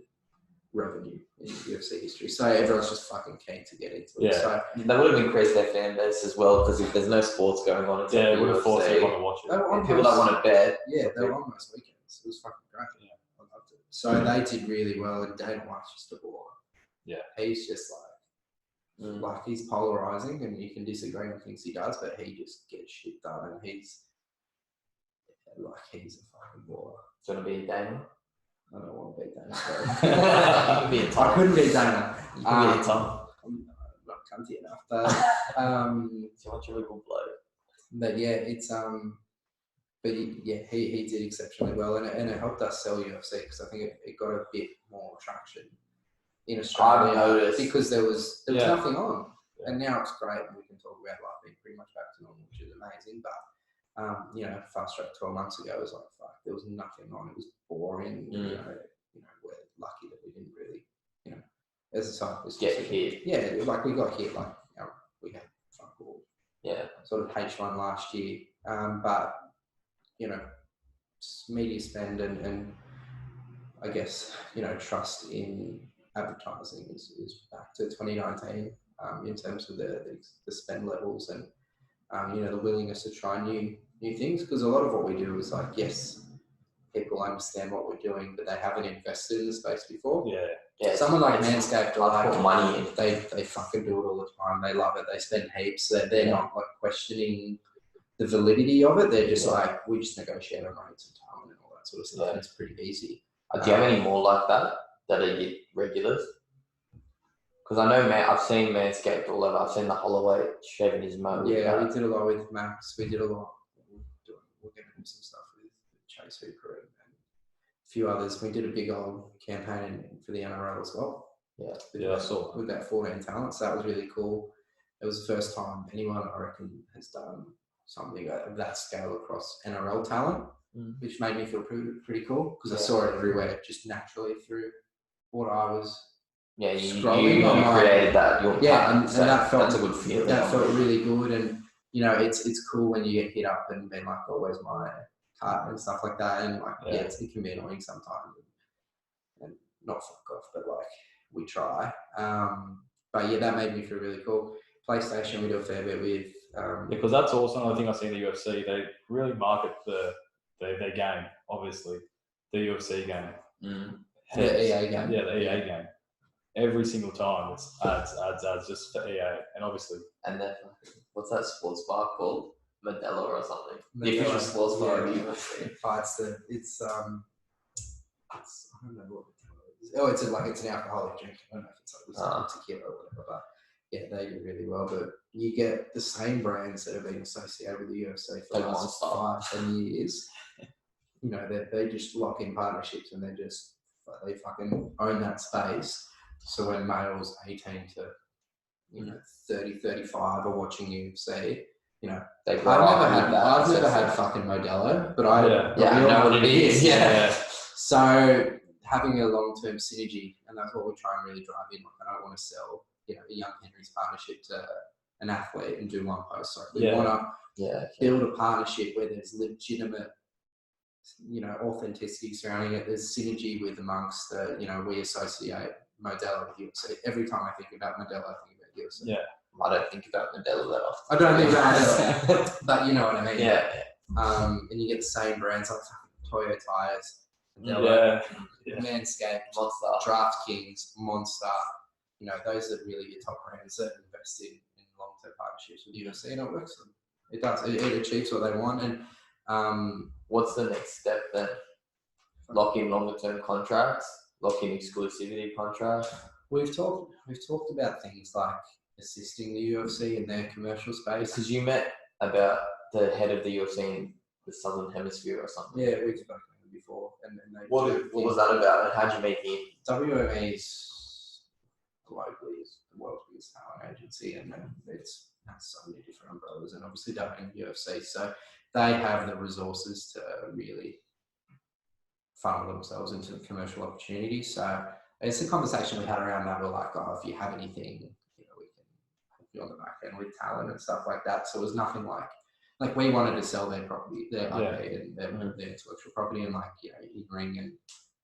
revenue in UFC history. So everyone's just fucking keen to get into it. Yeah. So They would have increased their fan base as well because if there's no sports going on, it's Yeah, it would have forced everyone to watch they it. were on people that want to bet. Yeah, they were on most weekends. It was fucking great. Yeah. I loved it. So they did really well, and Dana White's just a baller. Yeah. He's just like he's polarizing, and you can disagree on things he does, but he just gets shit done, and he's a fucking baller. Do you want to be Dana? I don't want to beat Dana. You can be a I Tom. couldn't beat Dana. You can be a Tom. I'm not cunty enough, but So much of a good bloke. but yeah, it's but he did exceptionally well, and it helped us sell UFC because I think it got a bit more traction in Australia. I've noticed because there was nothing on, Yeah. and now it's great, and we can talk about life being pretty much back to normal, which is amazing. But fast track 12 months ago, it was like fuck, there was nothing on. It was boring. You know, we're lucky that we didn't really, as a cyclist, get hit. Yeah, like we got hit, like we had fuck all. Yeah. Sort of H1 last year, but media spend and I guess trust in advertising is back to 2019 in terms of the spend levels and the willingness to try new things, because a lot of what we do is like, yes, people understand what we're doing, but they haven't invested in the space before. Yeah. Someone like Manscaped, put money in. They fucking do it all the time. They love it. They spend heaps. They're not like questioning the validity of it. They're just like, we just negotiate on rates and time and all that sort of stuff. And it's pretty easy. Do you have any more like that are your regulars? Because I know I've seen Manscaped all over. I've seen the Holloway shaving his mow. Yeah, we did a lot with Max. We did a lot. We're going to do some stuff with Chase Hooper and a few others. We did a big old campaign for the NRL as well. Yeah. I saw with about 14 talents. That was really cool. It was the first time anyone, I reckon, has done something of that scale across NRL talent, which made me feel pretty cool because I saw it everywhere just naturally through what I was scrolling. You created that. And that felt, that's a good feeling. That felt really good, and it's cool when you get hit up and being like, oh, where's my card and stuff like that, and like it can be annoying sometimes, and not fuck off, but like we try. But yeah, that made me feel really cool. PlayStation we do a fair bit with. Because that's also another thing I see in the UFC. They really market their game, obviously, the UFC game. The EA game. Yeah, the EA game. Every single time it's ads just for EA, and obviously. And then what's that sports bar called? Modelo or something. Modelo. The official sports bar of the UFC. It's I don't know what it is. Oh, it's an alcoholic drink. I don't know if it's like tequila or whatever, but yeah, they do really well. But you get the same brands that have been associated with the UFC for the last 5-10 years. They just lock in partnerships and they fucking own that space. So when males 18 to 30, 35 are watching UFC, I've never had fucking Modelo, but I know what it is. Yeah. So having a long-term synergy, and that's what we try and really drive in. Like, I don't want to sell, a Young Henry's partnership to an athlete and do one post. So we want to build a partnership where there's legitimate, authenticity surrounding it. There's synergy with amongst the, we associate Modelo with UFC. Every time I think about Modelo, I think about UFC. Yeah. I don't think about Modelo that often. I don't think about Modelo, but you know what I mean. Yeah. And you get the same brands like Toyo tires, Manscaped, Monster, DraftKings, Monster. Those are really your top brands that invest in long-term partnerships with UFC, and it works for them. It does. It achieves what they want. And what's the next step then? Lock in longer-term contracts. Lock in exclusivity contracts. We've talked about things like assisting the UFC in their commercial space. Because you met about the head of the UFC in the Southern Hemisphere or something. Yeah, we've spoken to them before. And they what was that about? And how'd you meet him? WME's globally is the world's biggest talent agency, and it has so many different umbrellas, and obviously down in UFC. So they have the resources to really funnel themselves into commercial opportunities. So it's a conversation we had around that. We're like, oh, if you have anything, you know, we can help you on the back end with talent and stuff like that. So it was nothing like we wanted to sell their property, their IP and their intellectual property, and like, you know, in-ring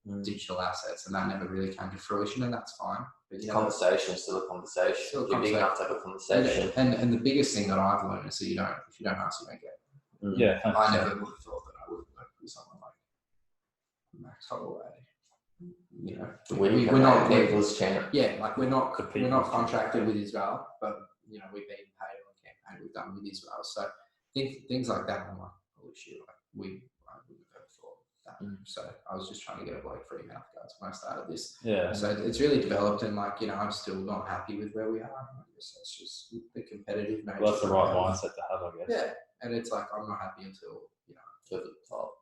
and digital assets, and that never really came to fruition, and that's fine. But, you know, Conversation, still a conversation. You're big enough to have a conversation. And the biggest thing that I've learned is that if you don't ask, you don't get. Yeah, I never would have thought that I would work with someone like Max Holloway. You know, we're not people's champ. Yeah, like we're not contracted with Israel, but you know, we've been paid on a campaign we've done with Israel. So things like that, I'm like, holy shit, like I wouldn't have ever thought that. So I was just trying to get a bloke free mouth guards when I started this. Yeah. So it's really developed, and like, you know, I'm still not happy with where we are. I guess that's just the competitive nature. Well, that's the right mindset to have, I guess. Yeah, and it's like I'm not happy until, you know, To the top.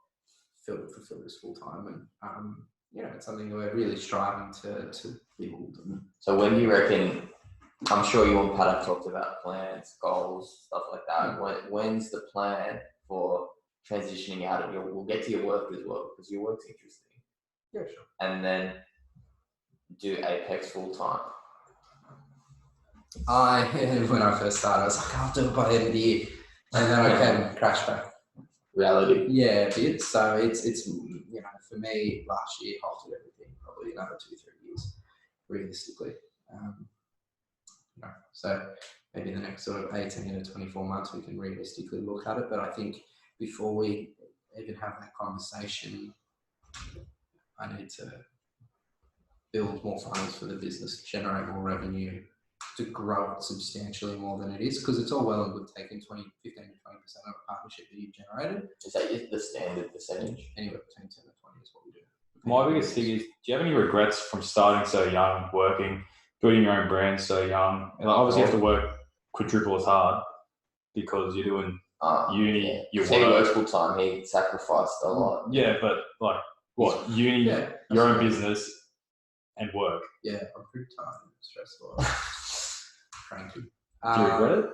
fulfill this full time, and you know, it's something that we're really striving to build. So when do you reckon? I'm sure you and Pat have talked about plans, goals, stuff like that. When's the plan for transitioning out of we'll get to your work as well, because your work's interesting. Yeah, sure. And then do Apex full time. When I first started, I was like, I'll do it by the end of the year, and then I came crash back. Reality. Yeah, a bit. So it's you know, for me, last year halted everything. Probably another 2-3 years, realistically. You know, so maybe in the next sort of 18 to 24 months, we can realistically look at it. But I think before we even have that conversation, I need to build more funds for the business, generate more revenue, to grow it substantially more than it is, because it's all well and good taking 15 to 20% of a partnership that you've generated. Is that the standard percentage? Anywhere between 10 to 20 is what we do. My biggest thing is, do you have any regrets from starting so young, working, building your own brand so young? And obviously, you have to work quadruple as hard because you're doing uni. Yeah. He works full time. He sacrificed a lot. Yeah, but like what? Uni, your own business, and work. Yeah, I'm pretty tired and stressful. Cranky. Do you regret it?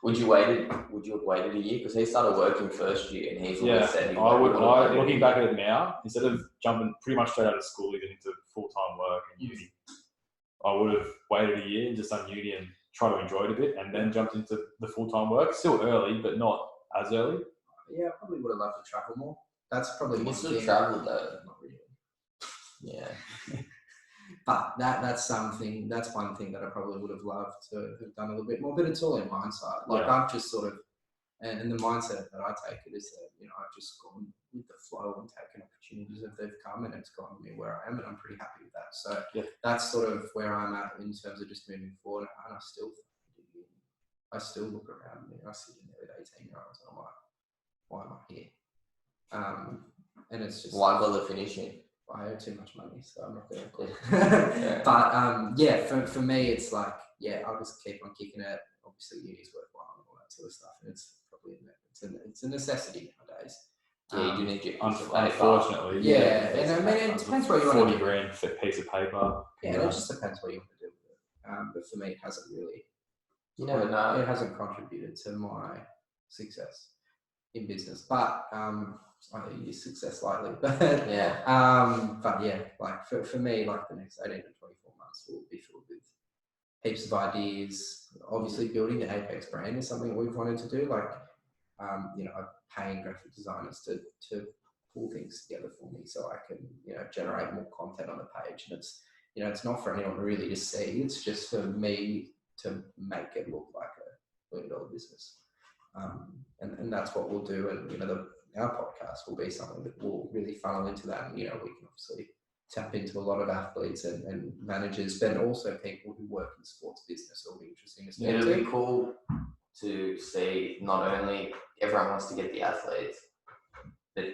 Would you have waited a year? Because he started working first year, and he's always said he would. Looking back at it now, instead of jumping pretty much straight out of school, even into full-time work and uni, I would have waited a year and just done uni and tried to enjoy it a bit, and then jumped into the full-time work. Still early, but not as early. Yeah, I probably would have loved to travel more. That's probably one thing. Travel though, not really. Yeah. But that's one thing that I probably would have loved to have done a little bit more, but it's all in hindsight. Like I've just sort of, and the mindset that I take it is that, you know, I've just gone with the flow and taken opportunities as they've come, and it's gotten me where I am, and I'm pretty happy with that. So that's sort of where I'm at in terms of just moving forward. And I still look around me. I sit in there with 18-year-olds and I'm like, why am I here? And it's just, why bother finishing? I owe too much money, so I'm not going to quit. But for me, it's like, I'll just keep on kicking it. Obviously, uni's worthwhile and all that sort of stuff, and it's probably it's a necessity nowadays. Yeah, you do need your unfortunately. Yeah, and I mean, it depends what you want to do. 40 grand for a piece of paper. Yeah, it just depends what you want to do with it. But for me, it hasn't really. You never know. It hasn't contributed to my success in business, but I use success lightly, but like for me, like the next 18 to 24 months will be filled with heaps of ideas. Obviously, building the Apex brand is something we've wanted to do. Like, you know, I'm paying graphic designers to pull things together for me, so I can, you know, generate more content on the page. And it's, you know, it's not for anyone really to see. It's just for me to make it look like a $1 billion business. And that's what we'll do. And, you know, our podcast will be something that will really funnel into that. And, you know, we can obviously tap into a lot of athletes and managers, but also people who work in sports business. It'll be interesting to see. It'll be cool to see not only everyone wants to get the athletes, but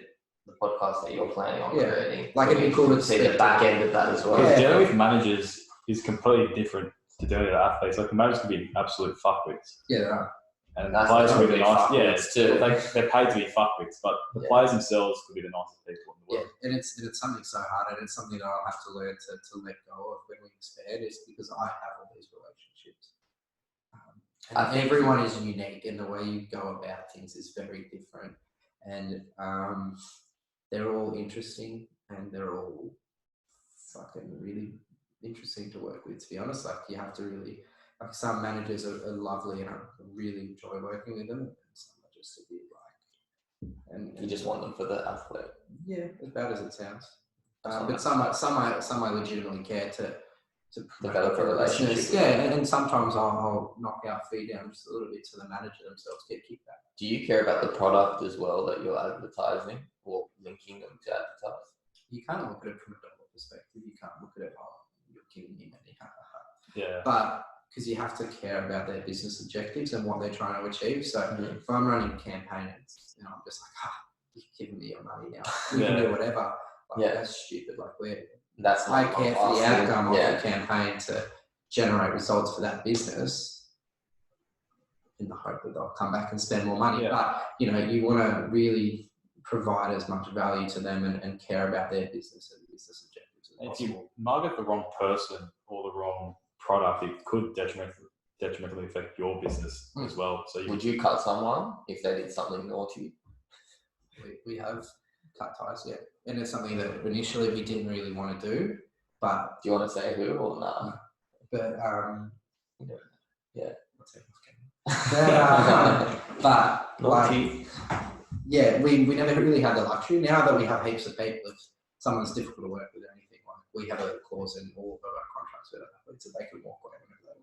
the podcast that you're planning on creating. Like it'd be cool to see the back end of that as well. Because dealing with managers is completely different to dealing with athletes. Like the managers can be absolute fuckwits. Yeah, they are. And the players can be the nice. They're paid to be fuckwits, but the players themselves could be the nicest people in the world. Yeah, and it's something so hard, and it's something that I'll have to learn to let go of when we expand, is because I have all these relationships. And everyone is unique, and the way you go about things is very different. And they're all interesting, and they're all fucking really interesting to work with, to be honest. Like, you have to really, like, some managers are lovely and I really enjoy working with them, and some are just a bit like, and You just want them for the athlete. yeah, as bad as it sounds. But some I legitimately care to develop a relationship with. Yeah, and sometimes I'll knock our fee down just a little bit to the manager themselves, get kickback. Do you care about the product as well that you're advertising or linking them to advertise? You can't look at it from a dollar perspective. You can't look at it, oh, you're giving me money. Yeah. But because you have to care about their business objectives and what they're trying to achieve. So if I'm running a campaign and I'm just like, you're giving me your money now. You can do whatever. Like, that's stupid. Like, I care for the outcome of the campaign to generate results for that business in the hope that they'll come back and spend more money. But, you want to really provide as much value to them and care about their business and business objectives as possible. If you market the wrong person or the wrong product, it could detrimentally affect your business as well. So would you cut someone if they did something naughty? We have cut ties, and it's something that initially we didn't really want to do. But do you want to say who or not? No. But we never really had the luxury. Now that we have heaps of people, if someone's difficult to work with or anything, like, we have a clause in all of our contracts with our athletes that they can walk away whenever they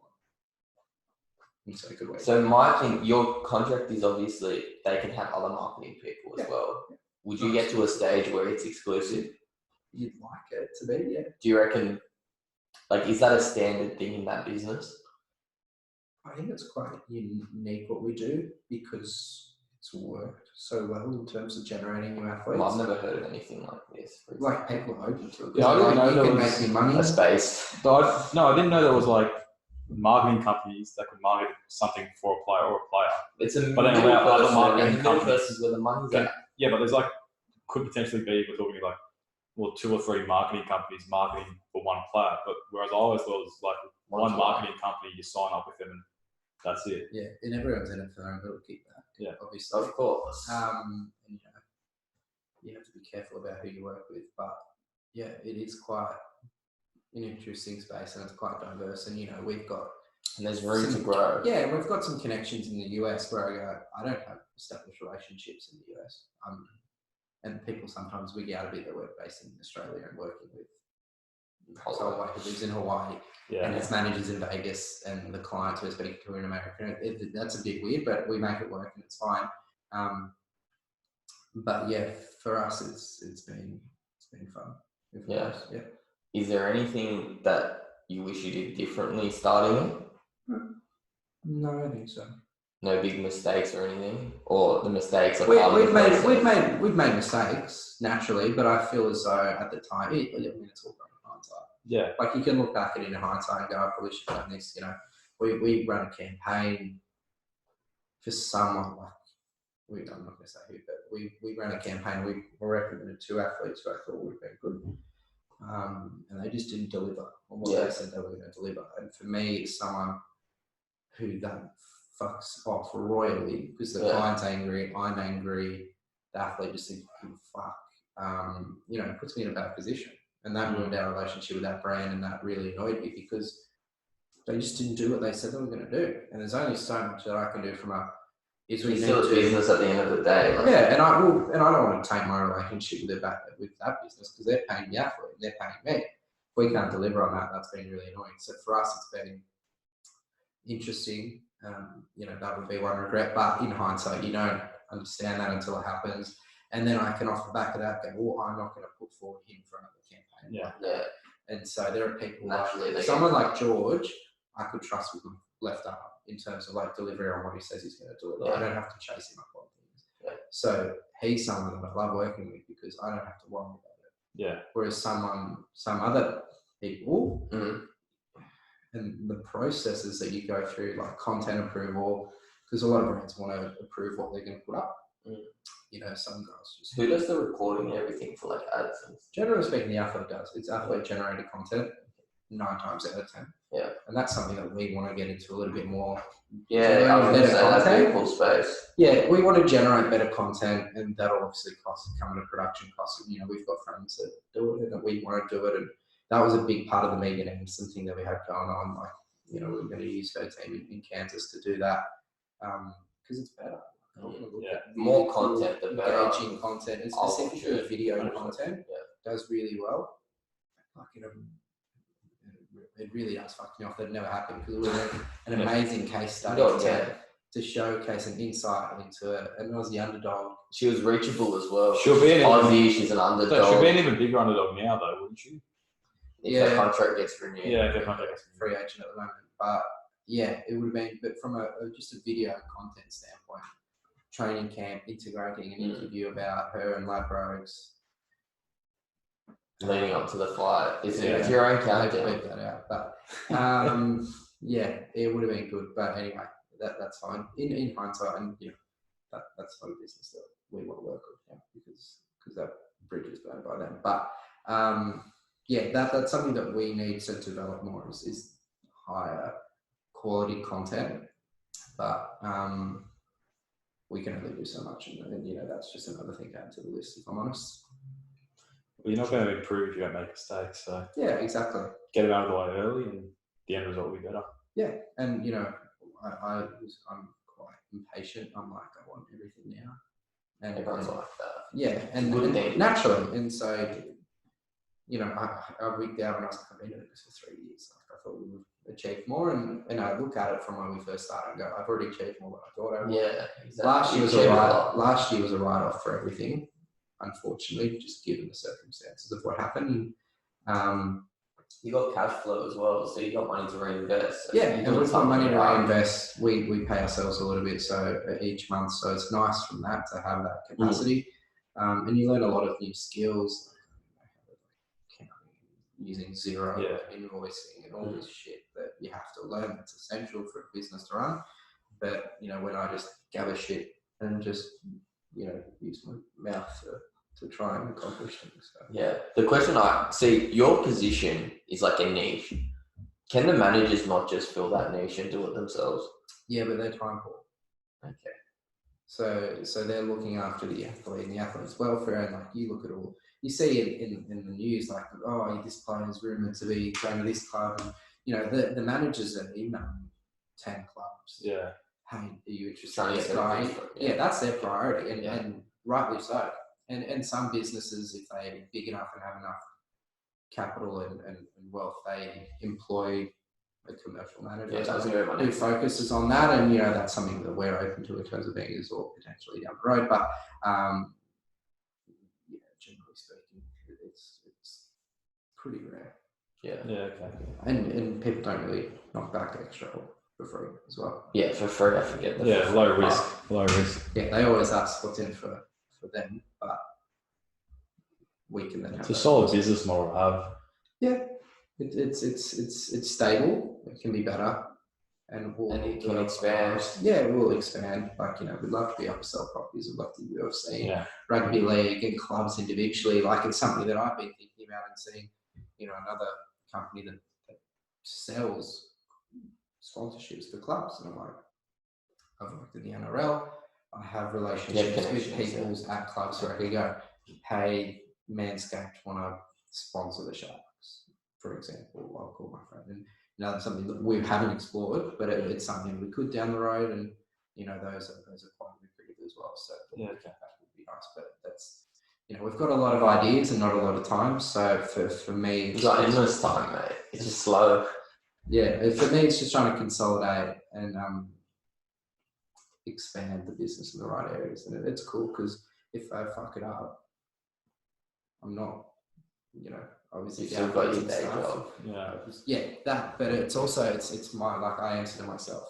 want. So my thing, your contract is obviously they can have other marketing people as well. Yeah. Would you get to a stage where it's exclusive? You'd like it to be, yeah. Do you reckon, like, is that a standard thing in that business? I think it's quite unique what we do because it's worked so well in terms of generating new athletes. Well, I've never heard of anything like this. Like, people are open to it. Yeah, I didn't know there was make me money. A space. I didn't know there was like marketing companies that could market something for a player or a player. It's a but then allow other marketing companies versus where the money's at. Yeah, but there's could potentially be, we're talking like, 2 or 3 marketing companies marketing for one player. But whereas I always thought it was like one marketing company, you sign up with them and that's it. Yeah, and everyone's in it for their own little kickback. Yeah, obviously, of course. And, you have to be careful about who you work with. But yeah, it is quite an interesting space and it's quite diverse. And we've got there's room to grow. Yeah, we've got some connections in the US where I go, I don't have established relationships in the US. And people sometimes wig out a bit that we're based in Australia and working with Holloway, who lives in Hawaii, and his managers in Vegas, and the clients we're speaking to in America. That's a bit weird, but we make it work and it's fine. But yeah, for us, it's been fun. Yeah. Is there anything that you wish you did differently starting? No, I don't think so. No big mistakes or anything, or the mistakes are we've made mistakes naturally, but I feel as though at the time, it's all in hindsight. Yeah, like you can look back at it in hindsight and go, I probably should have done this. We ran a campaign for someone like I'm not going to say who, but we ran a campaign. We recommended 2 athletes who I thought would have been good, and they just didn't deliver on what they said they were going to deliver. And for me, it's someone who that fucks off royally because the client's angry, I'm angry, the athlete just thinks, fuck. It puts me in a bad position. And that ruined our relationship with that brand, and that really annoyed me because they just didn't do what they said they were going to do. And there's only so much that I can do from it's still a business at the end of the day. Right? Yeah, and I don't want to take my relationship with that business because they're paying the athlete and they're paying me. If we can't deliver on that, that's been really annoying. So for us, it's been interesting. That would be one regret, but in hindsight, you don't understand that until it happens. And then I can off the back of that go, well, I'm not going to put forward him for another campaign. Yeah. And so there are people naturally, someone like George, I could trust with my left arm in terms of like delivery on what he says he's going to do. I don't have to chase him up on things. Yeah. So he's someone that I love working with because I don't have to worry about it. Yeah. Whereas some other people, and the processes that you go through, like content approval, because a lot of brands want to approve what they're going to put up. Some guys just... Who does the recording and everything for like ads? Generally speaking, the athlete does. It's athlete generated content 9 times out of 10. Yeah. And that's something that we want to get into a little bit more. Yeah, I would say that's a cool space. Yeah, we want to generate better content, and that'll obviously come at a production cost. We've got friends that do it and that we want to do it, and that was a big part of the Megan Anderson thing that we had going on. Like, you know, we were going to use her team in Kansas to do that because it's better. More content, the better. Engaging content, and specifically video content does really well. Like, you know, it really does fuck me off that it never happened because it was an amazing case study to showcase an insight into an Aussie underdog. She was reachable as well. She'll be an Aussie, she's an underdog. She'll be an even bigger underdog now, though, wouldn't she? If her contract gets renewed. Yeah, her contract gets free agent at the moment. But yeah, it would have been, but from just a video content standpoint, training camp, integrating an interview about her and Ladbrokes. Leading up to the fight. It's your own countdown. Beat that out. But yeah, it would have been good. But anyway, that's fine. In hindsight, and you know, that's not a business that we want to work with now because that bridge is burned by them. But yeah, that's something that we need to develop more is higher quality content. But we can only do so much, and you know, that's just another thing to add to the list, if I'm honest. Well, you're not going to improve if you don't make mistakes. So yeah, exactly. Get it out of the way early, and the end result will be better. Yeah, and you know, I'm quite impatient. I'm like, I want everything now, and everyone's like that. Yeah, and naturally, and so you know, I wigged out when I was like, I've been doing this for 3 years. Like, I thought we would achieve more, and I look at it from when we first started and go, I've already achieved more than I thought I would. Yeah, exactly. Last year was a write-off for everything. Unfortunately, just given the circumstances of what happened. You got cash flow as well, so you got money to reinvest. So yeah, and we've got money to reinvest. We pay ourselves a little bit so each month, so it's nice from that to have that capacity. And you learn a lot of new skills, like using Xero, invoicing, and all this shit that you have to learn. That's essential for a business to run. But you know, when I just gather shit and just use my mouth to try and accomplish things. So. Yeah. The question I see, your position is like a niche. Can the managers not just fill that niche and do it themselves? Yeah, but they're time poor. Okay. So they're looking after the athlete and the athlete's welfare, and like you look at all, you see in the news, like, oh, this player is rumoured to be going to this club, and you know the managers are emailing 10 clubs. Yeah. Hey, are you interested in this guy? Yeah, that's their priority, and rightly so. And some businesses, if they're big enough and have enough capital and wealth, they employ a commercial manager who focuses on that. And, you know, that's something that we're open to in terms of being or potentially down the road. But, generally speaking, it's pretty rare. Yeah. Yeah, okay. And people don't really knock back extra for free as well. Yeah, for free, I forget that. Yeah, low risk. Yeah, they always ask what's in for them, but we can then have it's a solid business model to have. Yeah, it's stable. It can be better, and it can expand. Yeah, we'll expand. Like, you know, we'd love to be able to sell properties. We'd love to do UFC, rugby league, and clubs individually. Like, it's something that I've been thinking about and seeing. You know, another company that sells sponsorships for clubs, and I'm like, I've worked in the NRL. I have relationships with people at clubs where I can go, hey, Manscaped want to sponsor the Sharks, for example. I'll call my friend, and you know, that's something that we haven't explored, but it's something we could down the road, and you know, those are quite lucrative as well. So that would be nice, but that's, you know, we've got a lot of ideas and not a lot of time. So for me, you've got endless time, mate. It's just slow. Yeah, for me, it's just trying to consolidate and expand the business in the right areas. And it's cool because if I fuck it up, I'm not, you know, obviously you've still got your day job. Yeah, that. But it's also it's my, like, I answer to myself.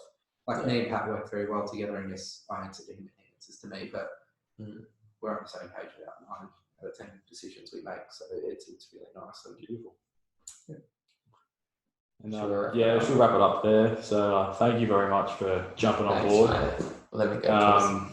Like me and Pat work very well together, and yes, I answer to him and he answers to me. But we're on the same page about 9 out of 10 decisions we make. So it's really nice and beautiful. Yeah. And should wrap it up there. So thank you very much for jumping on board. Let me go.